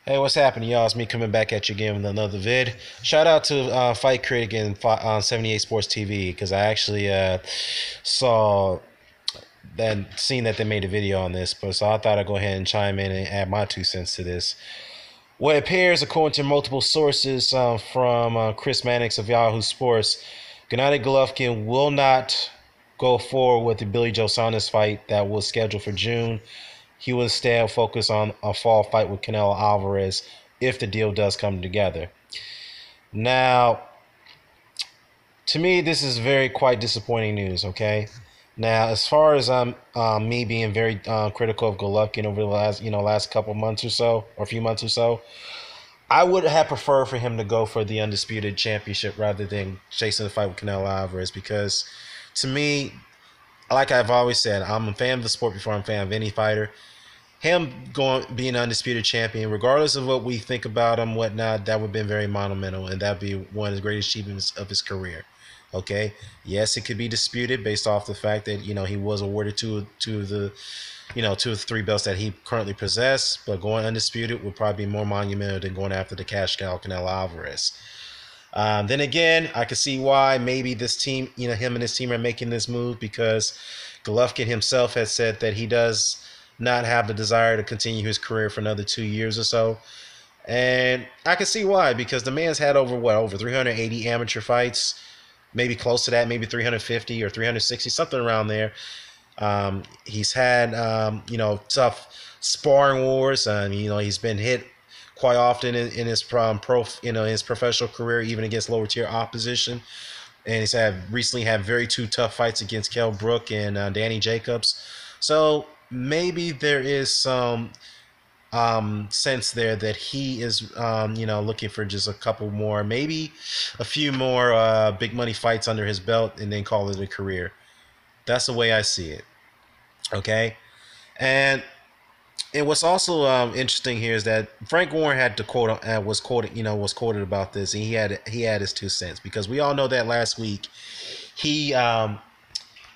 Hey, what's happening, y'all? It's me coming back at you again with another vid. Shout out to Fight Critic and on 78 Sports TV because I actually saw seen that they made a video on this, but so I thought I'd go ahead and chime in and add my 2 cents to this. Well, it appears, according to multiple sources from Chris Mannix of Yahoo Sports, Gennady Golovkin will not go forward with the Billy Joe Saunders fight that was scheduled for June. He will instead focus on a fall fight with Canelo Alvarez if the deal does come together. Now, to me, this is very quite disappointing news. Okay. Now, as far as me being very critical of Golovkin over the last couple months or so, or a few months or so, I would have preferred for him to go for the undisputed championship rather than chasing the fight with Canelo Alvarez because, to me, like I've always said, I'm a fan of the sport before I'm a fan of any fighter. Him going being undisputed champion, regardless of what we think about him, whatnot, that would have been very monumental, and that'd be one of the greatest achievements of his career. Okay, yes, it could be disputed based off the fact that he was awarded two of the three belts that he currently possessed, but going undisputed would probably be more monumental than going after the cash cow Canelo Alvarez. Then again, I could see why maybe this team, him and his team are making this move because Golovkin himself has said that he does not have the desire to continue his career for another 2 years or so. And I can see why, because the man's had over 380 amateur fights, maybe close to that, maybe 350 or 360, something around there. He's had tough sparring wars. He's been hit quite often in his his professional career, even against lower tier opposition. And he's recently had very two tough fights against Kell Brook and Danny Jacobs. So maybe there is some sense there that he is looking for just a couple more, maybe a few more big money fights under his belt, and then call it a career. That's the way I see it. Okay, and what's also interesting here is that Frank Warren had to quote was quoted about this, and he had his 2 cents because we all know that last week he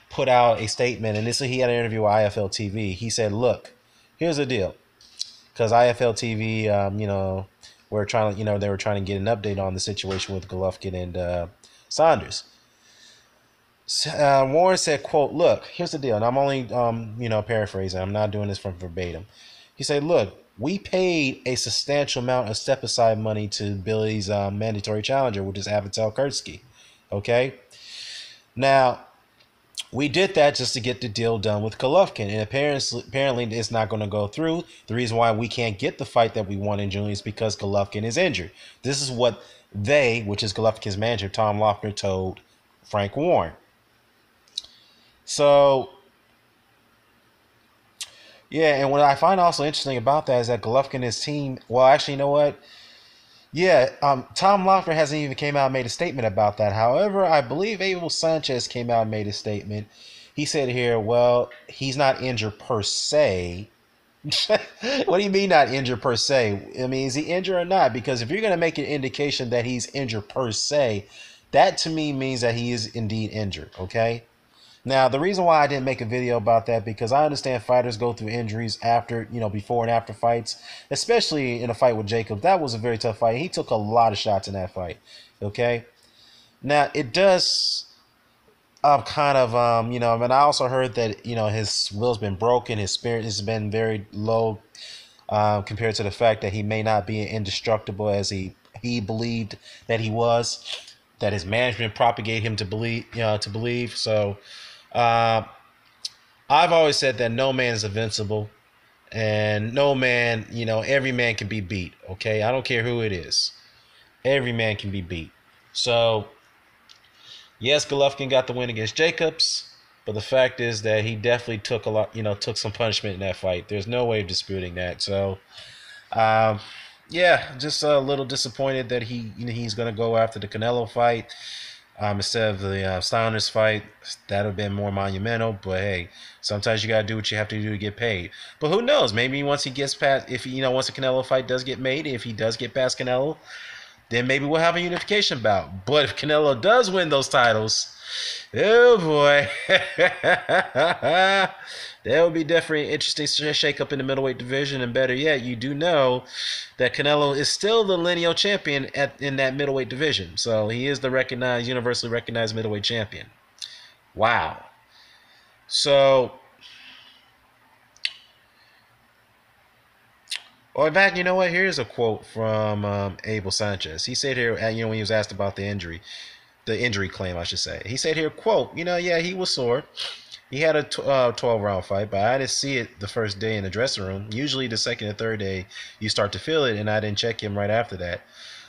put out a statement, and he had an interview with IFL TV. He said, "Look, here's the deal," because IFL TV, they were trying to get an update on the situation with Golovkin and Saunders. Warren said, quote, "Look, here's the deal." And I'm only, paraphrasing. I'm not doing this from verbatim. He said, "Look, we paid a substantial amount of step-aside money to Billy's mandatory challenger, which is Avatel Kurtzky. Okay? Now, we did that just to get the deal done with Golovkin, and apparently it's not going to go through. The reason why we can't get the fight that we want in June is because Golovkin is injured." This is what which is Golovkin's manager, Tom Loeffler, told Frank Warren. So, yeah, and what I find also interesting about that is that Golovkin and his team, well, actually, you know what? Yeah, Tom Loeffler hasn't even came out and made a statement about that. However, I believe Abel Sanchez came out and made a statement. He said here, well, he's not injured per se. What do you mean not injured per se? I mean, is he injured or not? Because if you're going to make an indication that he's injured per se, that to me means that he is indeed injured, okay? Now, the reason why I didn't make a video about that, because I understand fighters go through injuries after, before and after fights, especially in a fight with Jacob. That was a very tough fight. He took a lot of shots in that fight, okay? Now, it does and I also heard that, his will's been broken. His spirit has been very low compared to the fact that he may not be indestructible as he believed that he was, that his management propagated him to believe. So, uh, I've always said that no man is invincible, and no man, every man can be beat. Okay, I don't care who it is. Every man can be beat. So, yes, Golovkin got the win against Jacobs, but the fact is that he definitely took some punishment in that fight. There's no way of disputing that. So, um, yeah, just a little disappointed that he's going to go after the Canelo fight instead of the Saunders fight. That would have been more monumental. But hey, sometimes you got to do what you have to do to get paid. But who knows? Maybe once he gets past, once the Canelo fight does get made, if he does get past Canelo, then maybe we'll have a unification bout. But if Canelo does win those titles, oh boy, that would be definitely an interesting shake-up in the middleweight division. And better yet, you do know that Canelo is still the lineal champion in that middleweight division. So he is the universally recognized middleweight champion. Wow. So, well, in fact, you know what? Here's a quote from Abel Sanchez. He said here, when he was asked about the injury claim, I should say. He said here, quote, yeah, he was sore. He had a 12-round fight, but I didn't see it the first day in the dressing room. Usually the second and third day, you start to feel it, and I didn't check him right after that.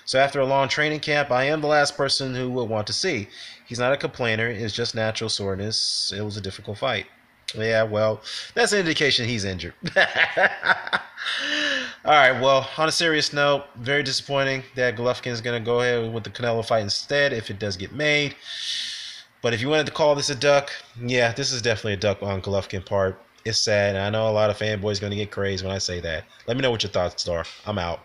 So after a long training camp, I am the last person who would want to see. He's not a complainer. It's just natural soreness. It was a difficult fight. Yeah, well, that's an indication he's injured. All right, well, on a serious note, very disappointing that Golovkin is going to go ahead with the Canelo fight instead if it does get made. But if you wanted to call this a duck, yeah, this is definitely a duck on Golovkin's part. It's sad, and I know a lot of fanboys going to get crazy when I say that. Let me know what your thoughts are. I'm out.